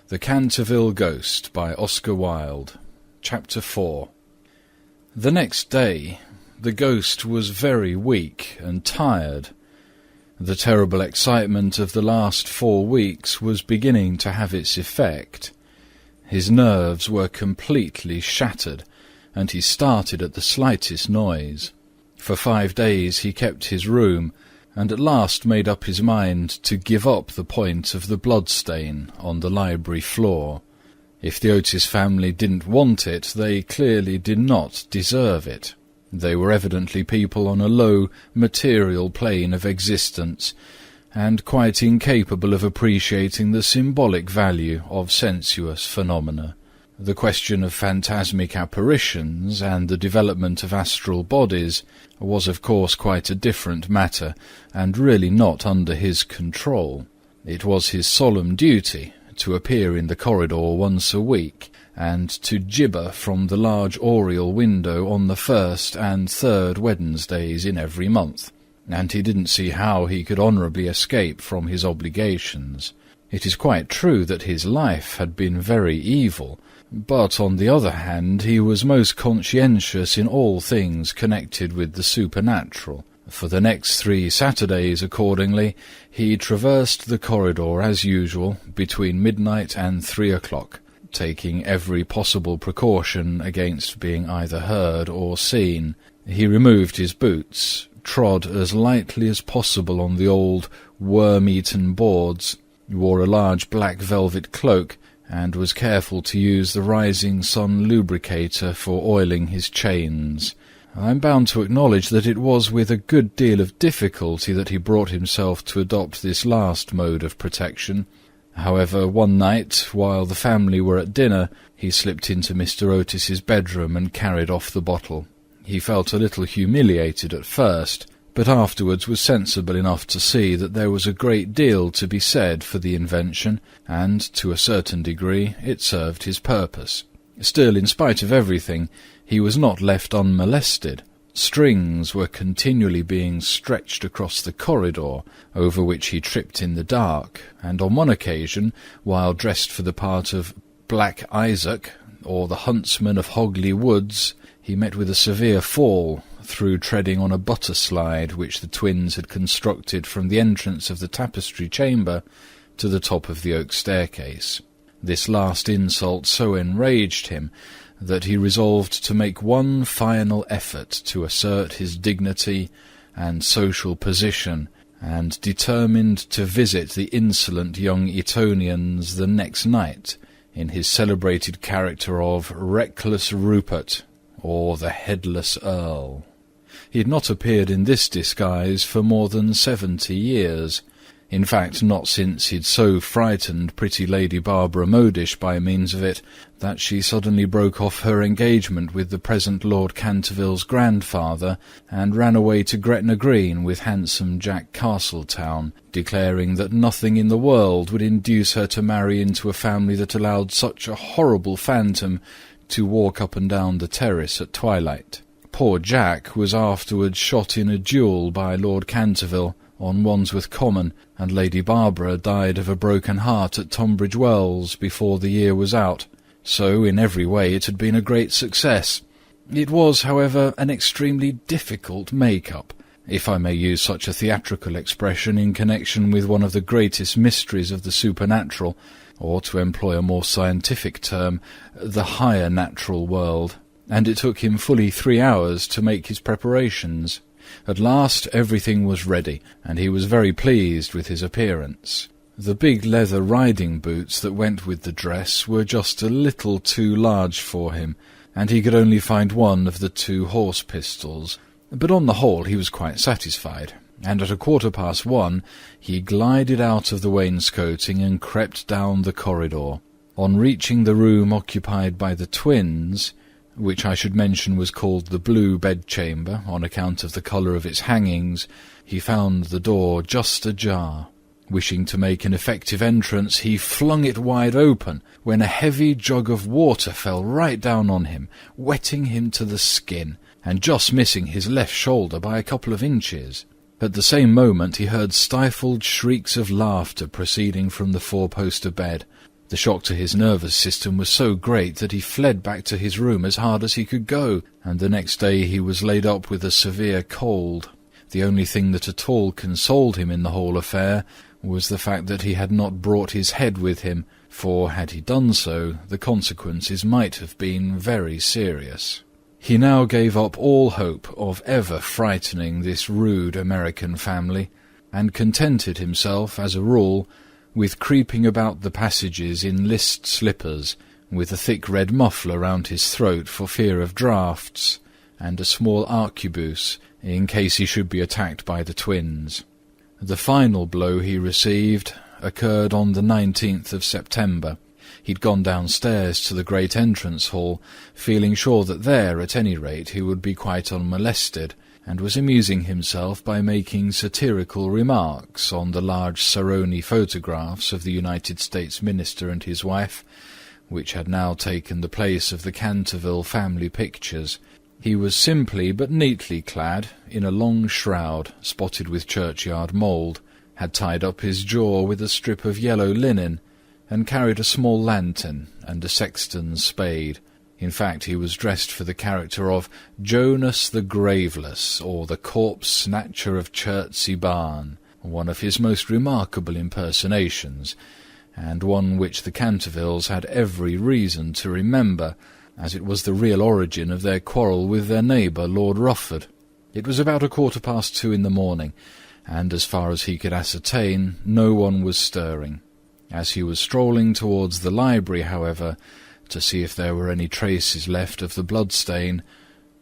The Canterville Ghost by Oscar Wilde. Chapter 4. The next day the ghost was very weak and tired. The terrible excitement of the last 4 weeks was beginning to have its effect. His nerves were completely shattered, and he started at the slightest noise. For 5 days he kept his room, and at last made up his mind to give up the point of the blood-stain on the library floor. If the Otis family didn't want it, they clearly did not deserve it. They were evidently people on a low, material plane of existence, and quite incapable of appreciating the symbolic value of sensuous phenomena. The question of phantasmic apparitions and the development of astral bodies was of course quite a different matter, and really not under his control. It was his solemn duty to appear in the corridor once a week, and to gibber from the large oriel window on the first and third Wednesdays in every month, and he didn't see how he could honourably escape from his obligations. It is quite true that his life had been very evil, but on the other hand he was most conscientious in all things connected with the supernatural. For the next 3 Saturdays, accordingly, he traversed the corridor as usual between midnight and 3 o'clock, taking every possible precaution against being either heard or seen. He removed his boots, trod as lightly as possible on the old worm-eaten boards, wore a large black velvet cloak, and was careful to use the rising sun lubricator for oiling his chains. I am bound to acknowledge that it was with a good deal of difficulty that he brought himself to adopt this last mode of protection. However, one night, while the family were at dinner, he slipped into Mr. Otis's bedroom and carried off the bottle. He felt a little humiliated at first, but afterwards was sensible enough to see that there was a great deal to be said for the invention, and, to a certain degree, it served his purpose. Still, in spite of everything, he was not left unmolested. Strings were continually being stretched across the corridor, over which he tripped in the dark, and on one occasion, while dressed for the part of Black Isaac, or the huntsman of Hogley Woods, he met with a severe fall through treading on a butter-slide which the twins had constructed from the entrance of the tapestry chamber to the top of the oak staircase. This last insult so enraged him that he resolved to make one final effort to assert his dignity and social position, and determined to visit the insolent young Etonians the next night in his celebrated character of Reckless Rupert, or the Headless Earl. He had not appeared in this disguise for more than 70 years. In fact, not since he'd so frightened pretty Lady Barbara Modish by means of it that she suddenly broke off her engagement with the present Lord Canterville's grandfather and ran away to Gretna Green with handsome Jack Castletown, declaring that nothing in the world would induce her to marry into a family that allowed such a horrible phantom to walk up and down the terrace at twilight. Poor Jack was afterwards shot in a duel by Lord Canterville on Wandsworth Common, and Lady Barbara died of a broken heart at Tunbridge Wells before the year was out, so in every way it had been a great success. It was, however, an extremely difficult make-up, if I may use such a theatrical expression in connection with one of the greatest mysteries of the supernatural, or, to employ a more scientific term, the higher natural world, and it took him fully 3 hours to make his preparations. At last everything was ready, and he was very pleased with his appearance. The big leather riding boots that went with the dress were just a little too large for him, and he could only find one of the 2 horse pistols, but on the whole he was quite satisfied, and at 1:15 he glided out of the wainscoting and crept down the corridor. On reaching the room occupied by the twins, which I should mention was called the Blue Bedchamber on account of the colour of its hangings, he found the door just ajar. Wishing to make an effective entrance, he flung it wide open, when a heavy jug of water fell right down on him, wetting him to the skin, and just missing his left shoulder by a couple of inches. At the same moment he heard stifled shrieks of laughter proceeding from the 4-poster bed. The shock to his nervous system was so great that he fled back to his room as hard as he could go, and the next day he was laid up with a severe cold. The only thing that at all consoled him in the whole affair was the fact that he had not brought his head with him, for had he done so, the consequences might have been very serious. He now gave up all hope of ever frightening this rude American family, and contented himself, as a rule, with creeping about the passages in list slippers, with a thick red muffler round his throat for fear of draughts, and a small arquebuse in case he should be attacked by the twins. The final blow he received occurred on the 19th of September. He'd gone downstairs to the great entrance hall, feeling sure that there, at any rate, he would be quite unmolested, and was amusing himself by making satirical remarks on the large Saroni photographs of the United States minister and his wife, which had now taken the place of the Canterville family pictures. He was simply but neatly clad in a long shroud spotted with churchyard mould, had tied up his jaw with a strip of yellow linen, and carried a small lantern and a sexton's spade. In fact, he was dressed for the character of Jonas the Graveless, or the corpse-snatcher of Chertsey Barn, one of his most remarkable impersonations, and one which the Cantervilles had every reason to remember, as it was the real origin of their quarrel with their neighbour, Lord Rufford. It was about 2:15 in the morning, and as far as he could ascertain, no one was stirring. As he was strolling towards the library, however, to see if there were any traces left of the blood-stain,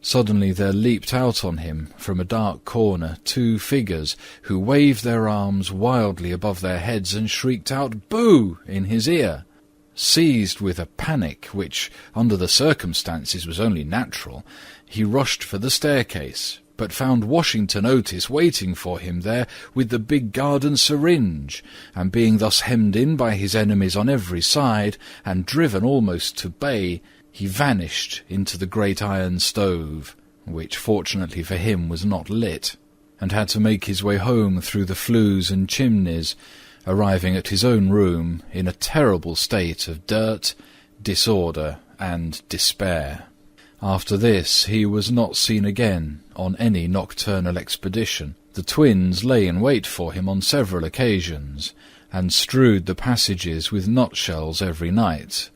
suddenly there leaped out on him from a dark corner 2 figures, who waved their arms wildly above their heads and shrieked out "Boo!" in his ear. Seized with a panic, which, under the circumstances, was only natural, he rushed for the staircase, but found Washington Otis waiting for him there with the big garden syringe, and being thus hemmed in by his enemies on every side, and driven almost to bay, he vanished into the great iron stove, which fortunately for him was not lit, and had to make his way home through the flues and chimneys, arriving at his own room in a terrible state of dirt, disorder, and despair. After this he was not seen again on any nocturnal expedition. The twins lay in wait for him on several occasions, and strewed the passages with nutshells every night,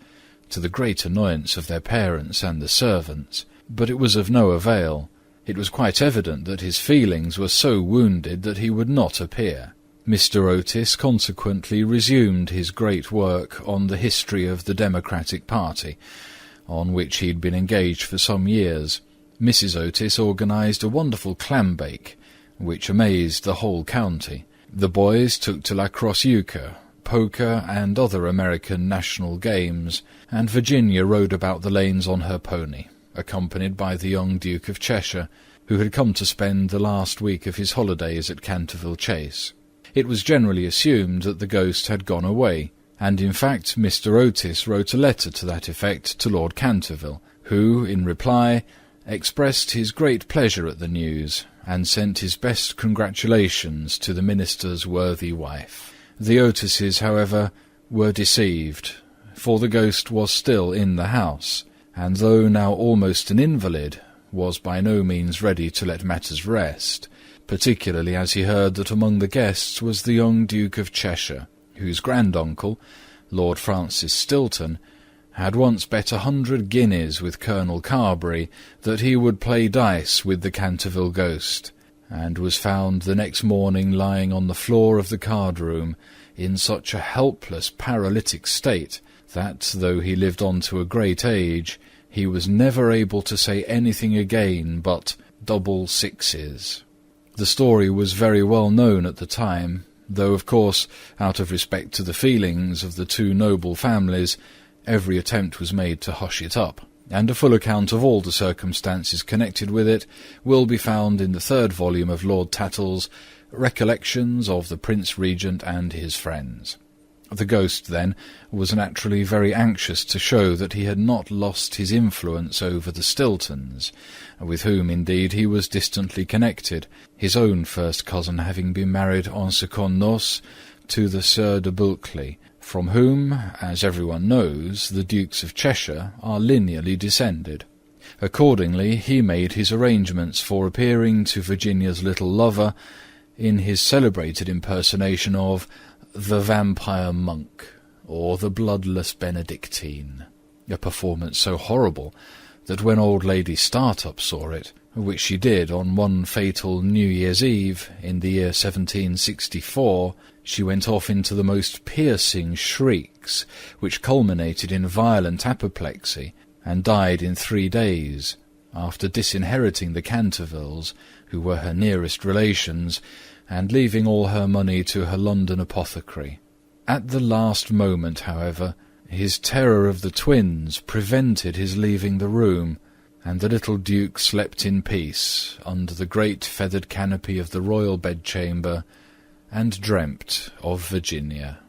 to the great annoyance of their parents and the servants, but it was of no avail. It was quite evident that his feelings were so wounded that he would not appear. Mr. Otis consequently resumed his great work on the history of the Democratic Party, on which he had been engaged for some years. Mrs. Otis organised a wonderful clam-bake, which amazed the whole county. The boys took to lacrosse euchre, poker, and other American national games, and Virginia rode about the lanes on her pony, accompanied by the young Duke of Cheshire, who had come to spend the last week of his holidays at Canterville Chase. It was generally assumed that the ghost had gone away, and in fact Mr. Otis wrote a letter to that effect to Lord Canterville, who, in reply, expressed his great pleasure at the news, and sent his best congratulations to the minister's worthy wife. The Otises, however, were deceived, for the ghost was still in the house, and though now almost an invalid, was by no means ready to let matters rest, particularly as he heard that among the guests was the young Duke of Cheshire, whose granduncle, Lord Francis Stilton, had once bet 100 guineas with Colonel Carberry that he would play dice with the Canterville ghost, and was found the next morning lying on the floor of the card-room in such a helpless paralytic state that, though he lived on to a great age, he was never able to say anything again but double sixes. The story was very well known at the time, though, of course, out of respect to the feelings of the 2 noble families, every attempt was made to hush it up, and a full account of all the circumstances connected with it will be found in the 3rd volume of Lord Tattle's Recollections of the Prince Regent and his Friends. The ghost, then, was naturally very anxious to show that he had not lost his influence over the Stiltons, with whom, indeed, he was distantly connected, his own first cousin having been married en secondes noces to the Sieur de Bulkeley, from whom, as everyone knows, the Dukes of Cheshire are lineally descended. Accordingly, he made his arrangements for appearing to Virginia's little lover in his celebrated impersonation of the Vampire Monk, or the Bloodless Benedictine, a performance so horrible that when old Lady Startup saw it, which she did on one fatal New Year's Eve in the year 1764, she went off into the most piercing shrieks, which culminated in violent apoplexy, and died in 3 days, after disinheriting the Cantervilles, who were her nearest relations, and leaving all her money to her London apothecary. At the last moment, however, his terror of the twins prevented his leaving the room, and the little Duke slept in peace under the great feathered canopy of the royal bedchamber, and dreamt of Virginia.